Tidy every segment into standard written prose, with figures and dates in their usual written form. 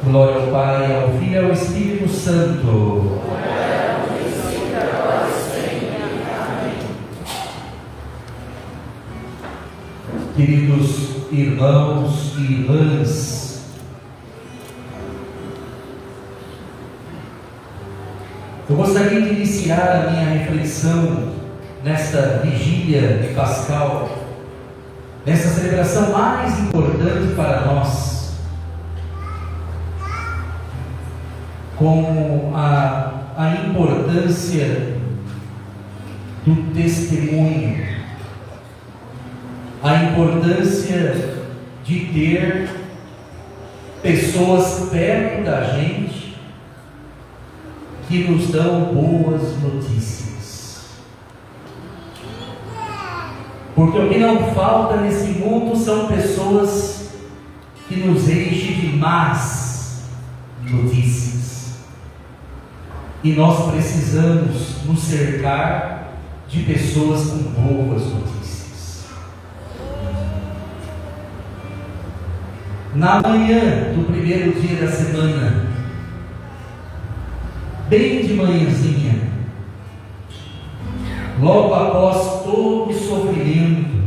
Glória ao Pai, ao Filho e ao Espírito Santo. Queridos irmãos e irmãs, eu gostaria de iniciar a minha reflexão nesta vigília de Pascal, nessa celebração mais importante para nós, com a importância do testemunho, a importância de ter pessoas perto da gente que nos dão boas notícias. Porque o que não falta nesse mundo são pessoas que nos enchem de más notícias. E nós precisamos nos cercar de pessoas com boas notícias. Na manhã do primeiro dia da semana, bem de manhãzinha, logo após todo o sofrimento,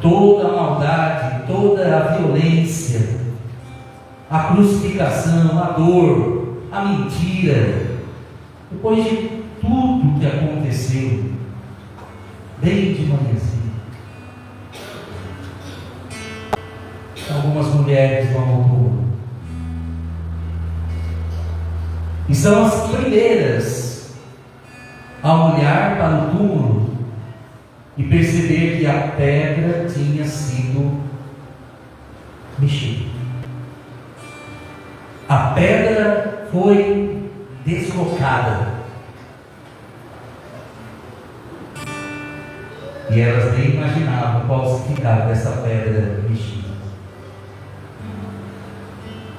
toda a maldade, toda a violência, a crucificação, a dor, a mentira, depois de tudo que aconteceu, bem de manhãzinha, algumas mulheres vão ao túmulo e são as primeiras a olhar para o túmulo e perceber que a pedra tinha sido mexida. A pedra foi deslocada. E elas nem imaginavam qual o significado dessa pedra mexida.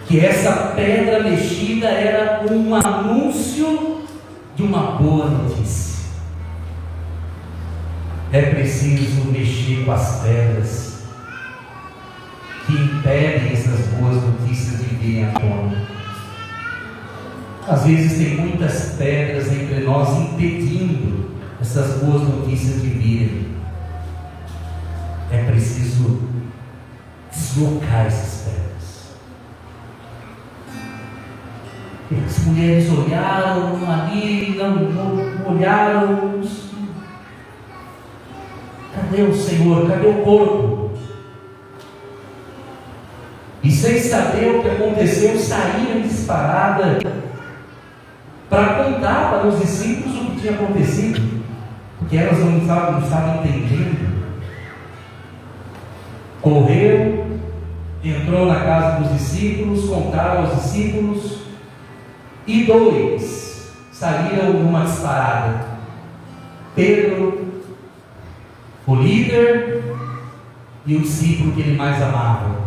Que essa pedra mexida era um anúncio de uma boa notícia. É preciso mexer com as pedras que impedem essas boas notícias de virem à tona. Às vezes tem muitas pedras entre nós impedindo essas boas notícias de virem. É preciso deslocar essas pedras. As mulheres olharam ali, não olharam. Cadê o Senhor? Cadê o corpo? E sem saber o que aconteceu, saíram disparada para contar para os discípulos o que tinha acontecido, porque elas não estavam entendendo. Correu, entrou na casa dos discípulos, contaram aos discípulos, e 2 saíram numa disparada: Pedro, o líder, e o discípulo que ele mais amava,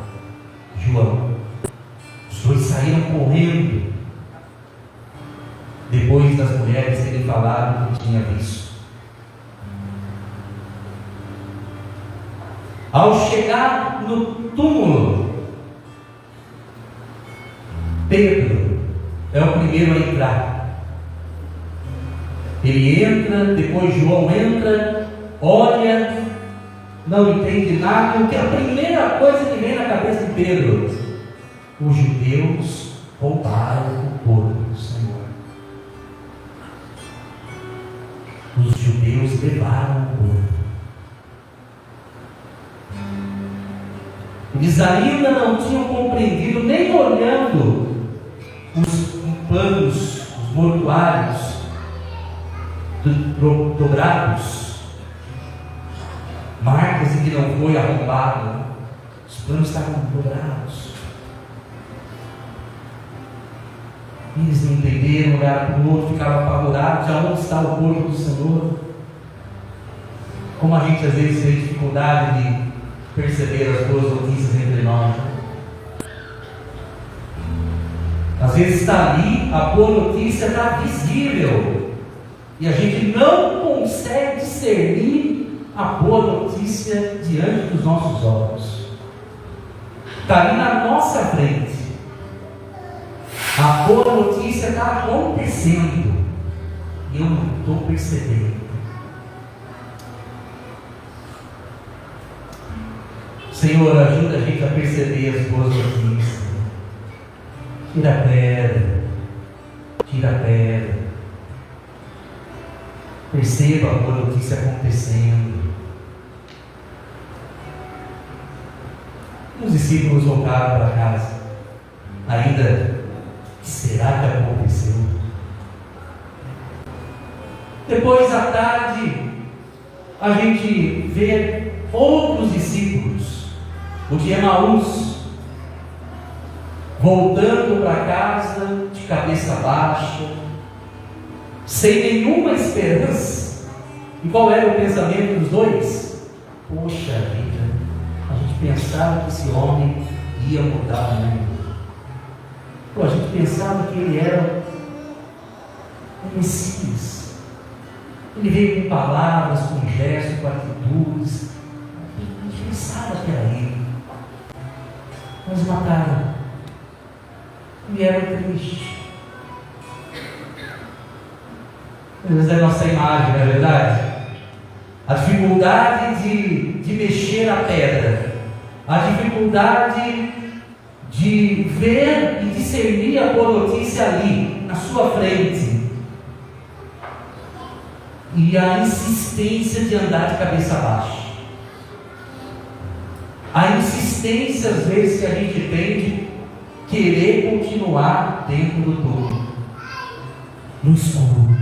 João. Os 2 saíram correndo depois das mulheres terem falado o que tinha visto. Ao chegar no túmulo, Pedro é o primeiro a entrar. Ele entra, depois João entra, olha, não entende nada. O que é a primeira coisa que vem na cabeça de Pedro? Os judeus roubaram o corpo do Senhor. Os judeus levaram o corpo. Eles ainda não tinham compreendido, nem olhando os panos, os mortuários dobrados, marcas em que não foi arrombado. Os panos estavam dobrados. Eles não entenderam, olharam para o outro, ficaram apavorados. Aonde está o corpo do Senhor? Como a gente às vezes tem dificuldade de perceber as boas notícias entre nós. Às vezes está ali, a boa notícia está visível, e a gente não consegue discernir a boa notícia diante dos nossos olhos. Está ali na nossa frente, A boa notícia está acontecendo e eu não estou percebendo. Senhor, ajuda a gente a perceber as boas notícias. Tira a pedra, tira a pedra. Perceba a boa notícia acontecendo. Os discípulos voltaram para casa. Ainda, o que será que aconteceu? Depois à tarde, a gente vê outros discípulos, o de Emaús, voltando para casa de cabeça baixa, sem nenhuma esperança. E qual era o pensamento dos dois? Poxa vida, a gente pensava que esse homem ia mudar o mundo. A gente pensava que ele era o Messias. Ele veio com palavras, com gestos, com atitudes. A gente pensava que era ele. Mas mataram. E era triste. Essa é a nossa imagem, não é verdade? A dificuldade de mexer a pedra, a dificuldade de ver e discernir a boa notícia ali, na sua frente, e a insistência de andar de cabeça baixa, a insistência às vezes que a gente tem de querer continuar dentro do túnel, no escuro.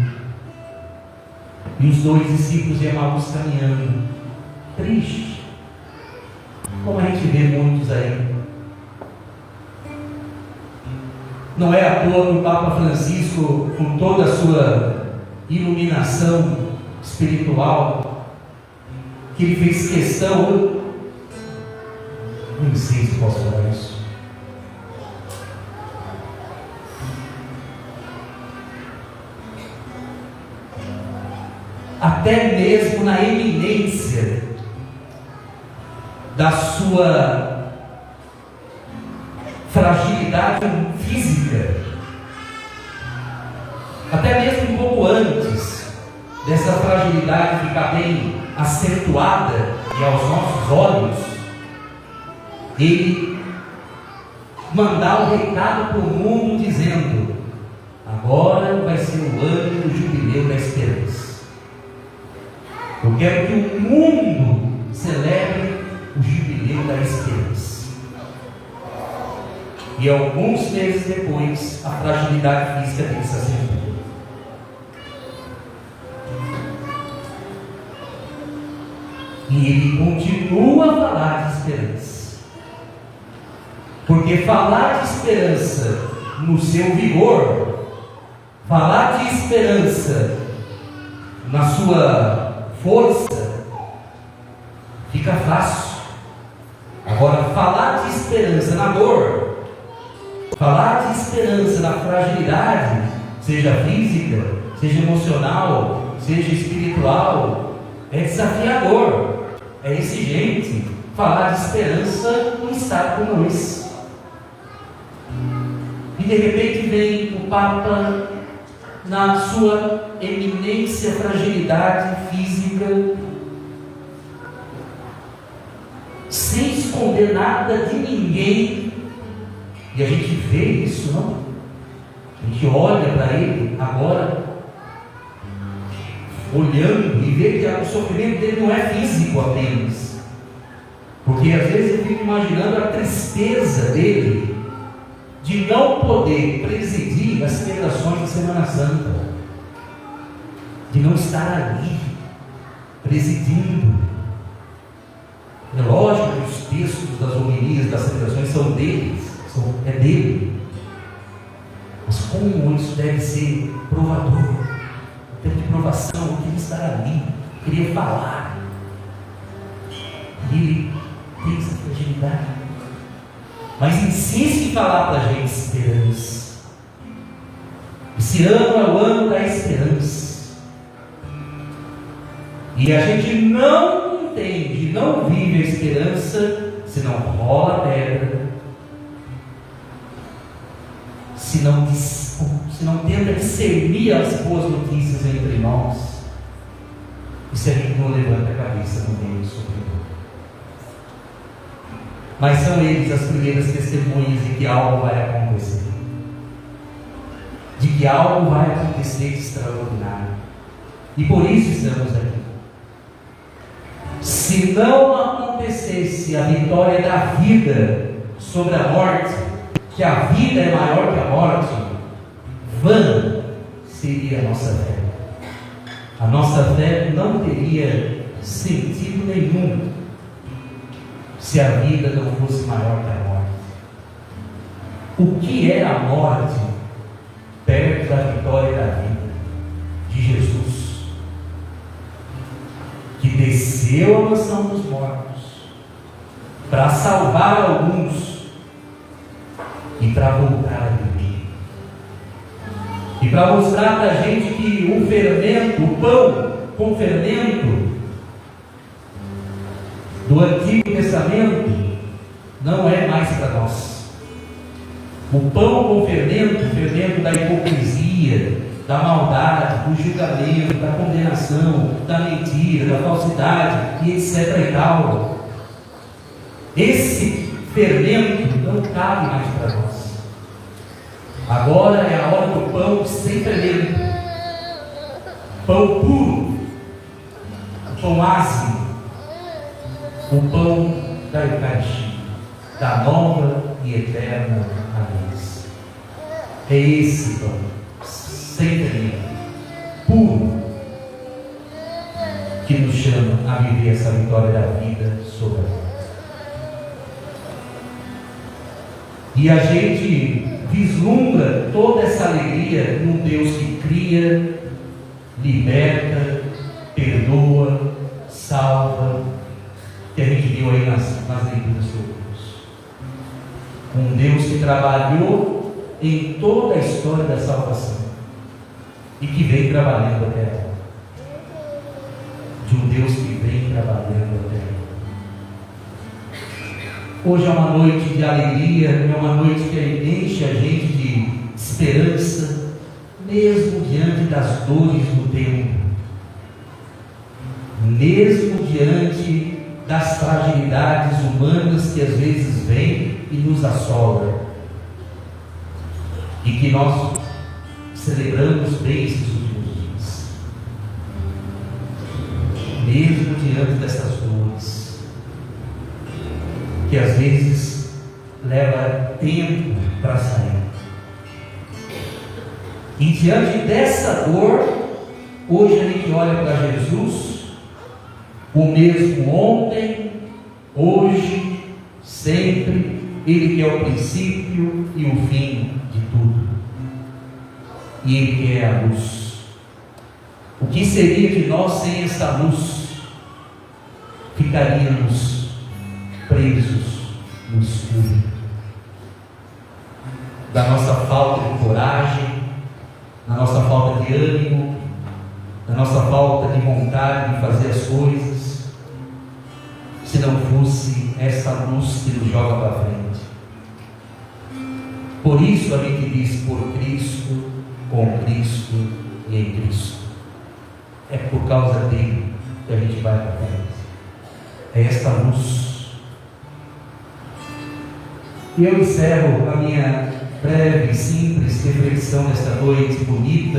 E os dois discípulos de Emaús caminhando, triste, como a gente vê muitos aí. Não é à toa que o Papa Francisco, com toda a sua iluminação espiritual, que ele fez questão, não sei se posso falar isso, até mesmo na eminência da sua fragilidade física, até mesmo um pouco antes dessa fragilidade ficar bem acentuada e aos nossos olhos, ele mandar um recado para o mundo dizendo: agora vai ser o ano do jubileu da esperança. Eu quero que o mundo celebre o jubileu da esperança. E alguns meses depois, a fragilidade física dele se acentua. E ele continua a falar de esperança. Porque falar de esperança no seu vigor, falar de esperança na sua força, fica fácil. Agora, falar de esperança na dor, falar de esperança na fragilidade, seja física, seja emocional, seja espiritual, é desafiador, é exigente. Falar de esperança num estado como esse. E de repente vem o Papa, na sua eminência, fragilidade física, sem esconder nada de ninguém, e a gente vê isso, não? A gente olha para ele agora, olhando e vê que o sofrimento dele não é físico apenas, porque às vezes eu fico imaginando a tristeza dele de não poder presidir as celebrações da Semana Santa, de não estar ali presidindo. É lógico que os textos das homilias, das celebrações são deles, é dele, mas como isso deve ser provador, o tempo de provação, eu queria estar ali, queria falar, e ele tem essa fragilidade, mas insiste em falar para a gente esperança. Esse ano é o ano da esperança, e a gente não entende, não vive a esperança se não rola a pedra, se não tenta discernir as boas notícias entre nós, e se a gente não levanta a cabeça no meio do sofrimento. Mas são eles as primeiras testemunhas de que algo vai acontecer, de que algo vai acontecer de extraordinário, e por isso estamos aqui. Se não acontecesse a vitória da vida sobre a morte, que a vida é maior que a morte, vã seria a nossa fé. A nossa fé não teria sentido nenhum se a vida não fosse maior que a morte. O que é a morte perto da vitória da vida de Jesus, que desceu à mansão dos mortos para salvar alguns e para voltar a viver, e para mostrar para a gente que o fermento, o pão com fermento do Antigo Testamento não é mais para nós. O pão com fermento, fermento da hipocrisia, da maldade, do julgamento, da condenação, da mentira, da falsidade, e etc. e tal. Esse fermento não cabe mais para nós. Agora é a hora do pão sem fermento, pão puro, o pão ácido, o pão da Eucaristia, da nova e eterna aliança. É esse pão, sem fermento, puro, que nos chama a viver essa vitória da vida sobre a morte. E a gente vislumbra toda essa alegria num Deus que cria, liberta, perdoa, salva, que a gente viu aí nas leituras do curso. Um Deus que trabalhou em toda a história da salvação e que vem trabalhando até agora. De um Deus que vem trabalhando até agora. Hoje é uma noite de alegria, é uma noite que enche a gente de esperança, mesmo diante das dores do tempo, mesmo diante das fragilidades humanas que às vezes vêm e nos assolam, e que nós celebramos bem esses últimos dias, mesmo diante dessas dores, que às vezes leva tempo para sair. E diante dessa dor, hoje a gente olha para Jesus, o mesmo ontem, hoje, sempre, Ele que é o princípio e o fim de tudo, e Ele que é a luz. O que seria de nós sem essa luz? Ficaríamos presos no escuro, da nossa falta de coragem, da nossa falta de ânimo, da nossa falta de vontade de fazer as coisas, se não fosse essa luz que nos joga para frente. Por isso a gente diz: por Cristo, com Cristo e em Cristo. É por causa dele que a gente vai para frente. É esta luz. E eu encerro a minha breve e simples reflexão nesta noite bonita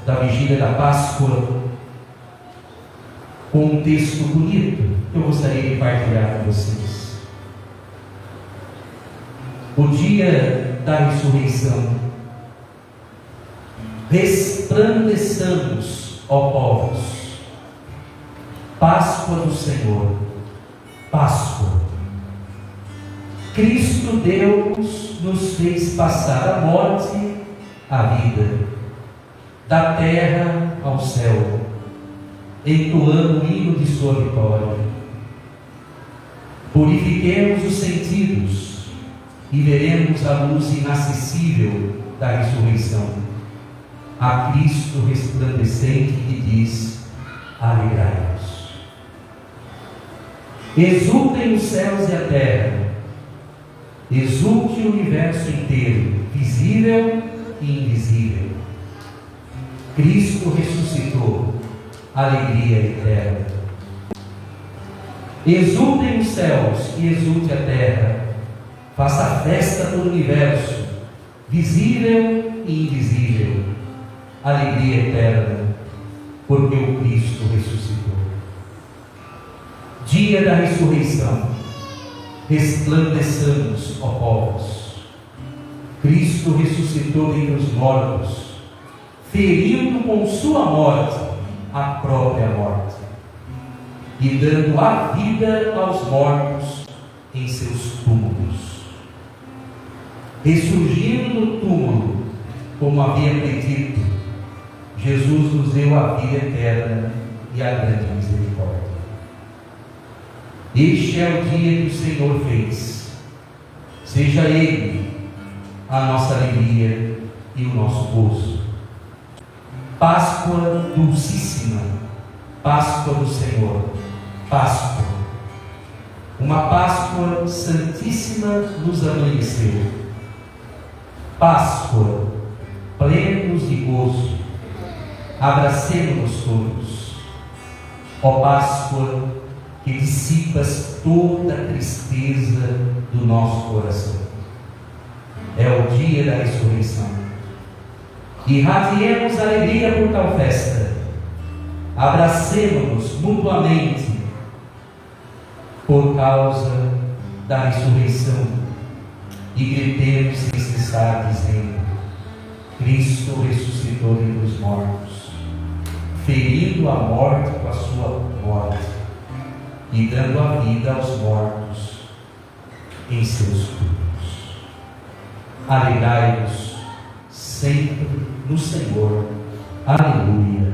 da vigília da Páscoa com um texto bonito que eu gostaria de partilhar com vocês. O dia da ressurreição, resplandeçamos, ó povos, Páscoa do Senhor, Páscoa. Cristo Deus nos fez passar da morte à vida, da terra ao céu, entoando o hino de sua vitória. Purifiquemos os sentidos e veremos a luz inacessível da ressurreição, a Cristo resplandecente que diz: alegrai-vos. Exultem os céus e a terra, exulte o universo inteiro, visível visível e invisível. Cristo ressuscitou, alegria eterna. Exultem os céus e exulte a terra, faça festa no universo, visível e invisível, alegria eterna, porque o Cristo ressuscitou. Dia da ressurreição, resplandeçamos, ó povos. Cristo ressuscitou dentre os mortos, ferindo com sua morte a própria morte, e dando a vida aos mortos em seus túmulos. Ressurgindo do túmulo, como havia predito, Jesus nos deu a vida eterna e a grande misericórdia. Este é o dia que o Senhor fez. Seja Ele a nossa alegria e o nosso gozo. Páscoa dulcíssima, Páscoa do Senhor, Páscoa. Uma Páscoa santíssima nos amanheceu. Páscoa, plenos de gozo, abracemo-nos todos. Ó Páscoa, que dissipas toda a tristeza do nosso coração. É o dia da ressurreição. Irradiemos alegria por tal festa. Abracemo-nos mutuamente por causa da ressurreição e gritemos sem cessar dizendo: Cristo ressuscitou dentre os mortos, ferindo a morte com a sua morte e dando a vida aos mortos em seus túmulos. Alegrai-vos sempre no Senhor. Aleluia.